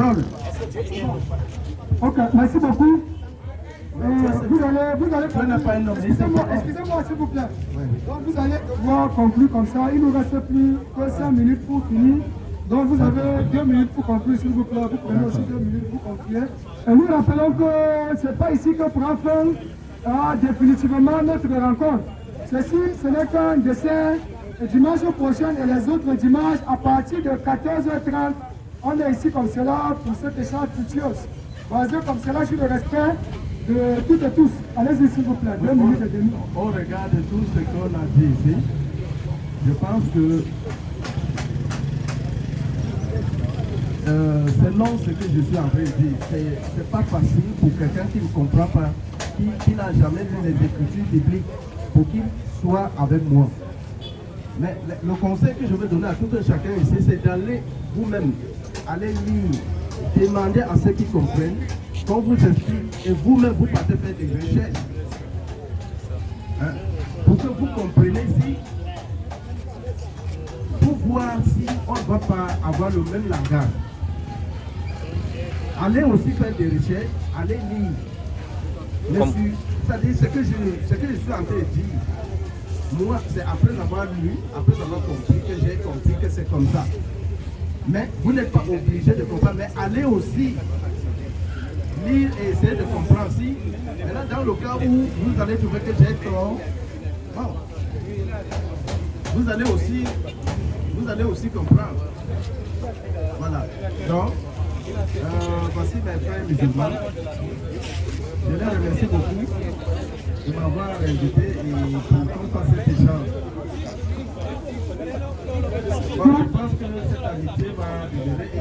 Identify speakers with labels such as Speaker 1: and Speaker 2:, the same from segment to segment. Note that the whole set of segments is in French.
Speaker 1: parole.
Speaker 2: Ok, merci beaucoup. Vous allez excusez-moi s'il vous plaît. Donc vous allez devoir conclure comme ça. Il ne nous reste plus que 5 minutes pour finir. Donc vous avez 2 minutes pour conclure s'il vous plaît. Vous prenez aussi 2 minutes pour conclure. Et nous rappelons que ce n'est pas ici que prend fin définitivement notre rencontre. Ceci, ce n'est qu'un dessin. Et dimanche prochain et les autres dimanches à partir de 14h30, on est ici comme cela pour cet échange futur. Basé comme cela sur le respect de toutes et tous. Allez-y s'il vous plaît, 2 minutes et demie.
Speaker 1: Au regard de tout ce qu'on a dit ici, je pense que c'est long ce que je suis en train de dire. C'est pas facile pour quelqu'un qui ne comprend pas, qui n'a jamais lu les Écritures bibliques, pour qu'il soit avec moi. Mais le conseil que je veux donner à tout un chacun ici, c'est d'aller vous-même, aller lire, demander à ceux qui comprennent, qu'on vous explique, et vous-même vous partez faire des recherches. Hein? Pour que vous compreniez si, pour voir si on ne va pas avoir le même langage. Allez aussi faire des recherches, allez lire. C'est-à-dire ce que je suis en train de dire. Moi, c'est après avoir lu, après avoir compris que j'ai compris que c'est comme ça. Mais vous n'êtes pas obligé de comprendre, mais allez aussi lire et essayer de comprendre. Si, maintenant, dans le cas où vous allez trouver que j'ai tort, bon, vous allez aussi comprendre. Voilà. Donc, voici mes frères musulmans. Je les remercie beaucoup de m'avoir invité et pour qu'on fasse cet échange. Bon, je pense que cette amitié va durer et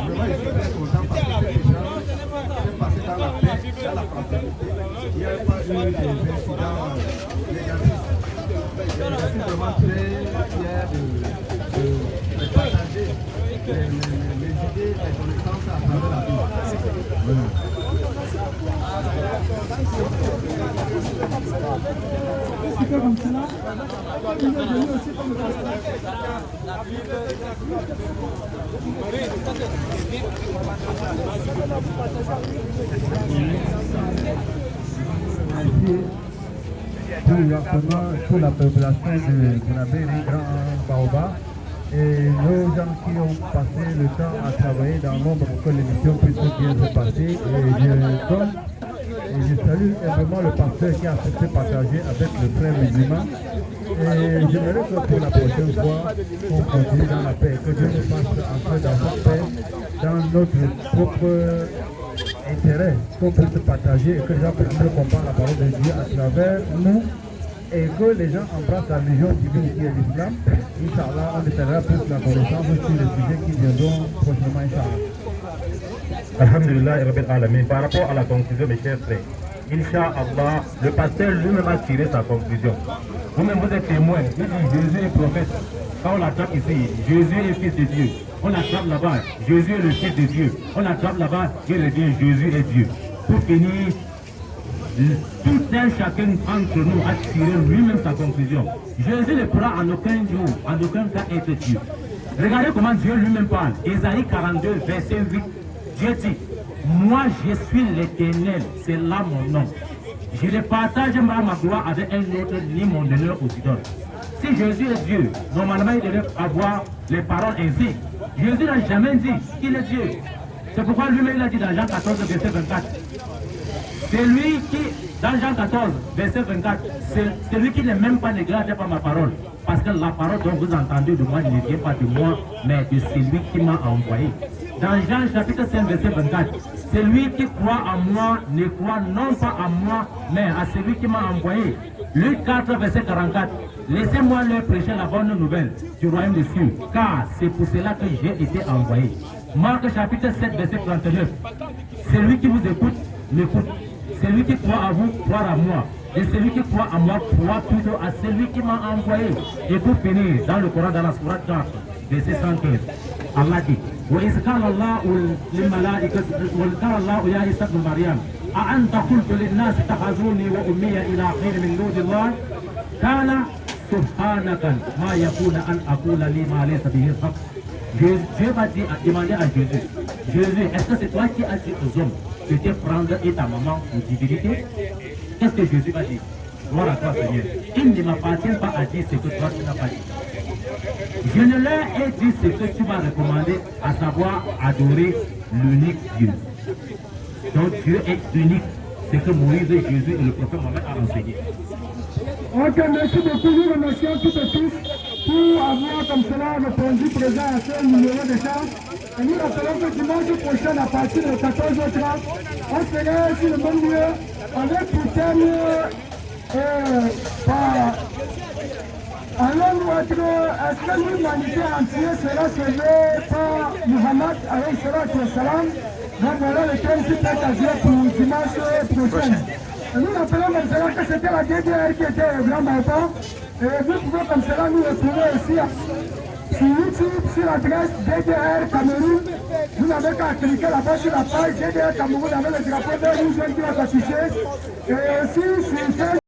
Speaker 1: vraiment je suis très content parce que cet échange s'est passé dans la paix, dans la fraternité. Il n'y a pas eu des incidents négatifs. Je suis vraiment très fier de partager les idées, les connaissances à travers la vie. Voilà.
Speaker 2: Comme cela, il est venu aussi comme le
Speaker 3: pour la population de la baie des Grands Baobab et nos gens qui ont passé le temps à travailler dans l'ombre pour que l'émission puisse bien se passer. Et je salue également le pasteur qui a accepté de partager avec le frère musulman. Et j'aimerais que pour la prochaine fois, on continue dans la paix, que Dieu nous fasse entrer dans la paix, dans notre propre intérêt, qu'on puisse partager et que les gens puissent comprendre la parole de Dieu à travers nous et que les gens embrassent la religion divine qui est l'islam. Inch'Allah, on étendra plus la connaissance sur les sujets qui viendront prochainement, Inch'Allah.
Speaker 4: Alhamdulillah Rabbil Alamin. Par rapport à la conclusion, mes chers frères, Inch'Allah, le pasteur lui-même a tiré sa conclusion. Vous-même, vous êtes témoin. Il dit Jésus est prophète. Quand on l'attrape ici, Jésus est fils de Dieu. On l'attrape là-bas, Jésus est le fils de Dieu. On l'attrape là-bas, il revient, Jésus est Dieu. Pour finir, tout un chacun entre nous a tiré lui-même sa conclusion. Jésus ne pourra en aucun jour, en aucun cas être Dieu. Regardez comment Dieu lui-même parle. Ésaïe 42, verset 8. Dieu dit, moi je suis l'Éternel, c'est là mon nom. Je ne partage pas ma gloire avec un autre ni mon honneur aux idoles. Si Jésus est Dieu, normalement il devait avoir les paroles ainsi. Jésus n'a jamais dit qu'il est Dieu. C'est pourquoi lui-même il a dit dans Jean 14, verset 24. C'est lui qui, dans Jean 14, verset 24, c'est lui qui n'est même pas négligé par ma parole. Parce que la parole dont vous entendez de moi ne vient pas de moi, mais de celui qui m'a envoyé. Dans Jean chapitre 5, verset 24, celui qui croit en moi ne croit non pas en moi, mais à celui qui m'a envoyé. Luc 4, verset 44, laissez-moi leur prêcher la bonne nouvelle du royaume des cieux, car c'est pour cela que j'ai été envoyé. Marc chapitre 7, verset 39, celui qui vous écoute, m'écoute. Celui qui croit à vous, croit à moi. Et celui qui croit à moi, croit plutôt à celui qui m'a envoyé. Et pour finir, dans le Coran, dans la sourate 4, verset 115, Allah dit, وَإِذْ قَالَ اللَّهُ لِلْمَلَائِكَةِ وَإِذْ قَالَ اللَّهُ يَا عِيسَى ابْنَ مَرْيَمَ أَأَنْتَ قُلْتَ لِلنَّاسِ اتَّخَذُونِي وَأُمِّيَ إِلَٰهَيْنِ مِن دُونِ اللَّهِ قَالَ سُبْحَانَكَ مَا يَكُونُ أَنْ أَقُولَ لِي مَا لَيْسَ بِهِ الْحَقُّ. Dieu va demander à Jésus,
Speaker 5: Jésus, est-ce que c'est toi qui as dit aux hommes de te prendre et ta maman pour divinité? Qu'est-ce que Jésus va dire? Gloire à toi, Seigneur. Il ne m'appartient pas à dire ce que toi tu n'as pas dit. Je ne leur ai dit ce que tu m'as recommandé, à savoir adorer l'unique Dieu. Donc Dieu est unique. C'est que Moïse, Jésus et le prophète Mohammed a enseigné.
Speaker 2: Ok, merci beaucoup. Nous remercions toutes et tous pour avoir comme cela répondu présent à ce numéro de chant. Et nous rappelons que dimanche prochain, à partir de 14h30, on serait sur le même lieu avec pour thème allons-nous être, est-ce que l'humanité entière sera sauvée par Muhammad alayhi salam? Donc voilà le thème qui peut agir pour dimanche prochain. Et nous rappelons comme cela que c'était la DDR qui était le grand montant. Et vous pouvez comme cela nous retrouver ici sur YouTube, sur l'adresse DDR Cameroun. Vous n'avez qu'à cliquer là-bas sur la page DDR Cameroun avec le drapeau de rouge qui va s'afficher. Et aussi sur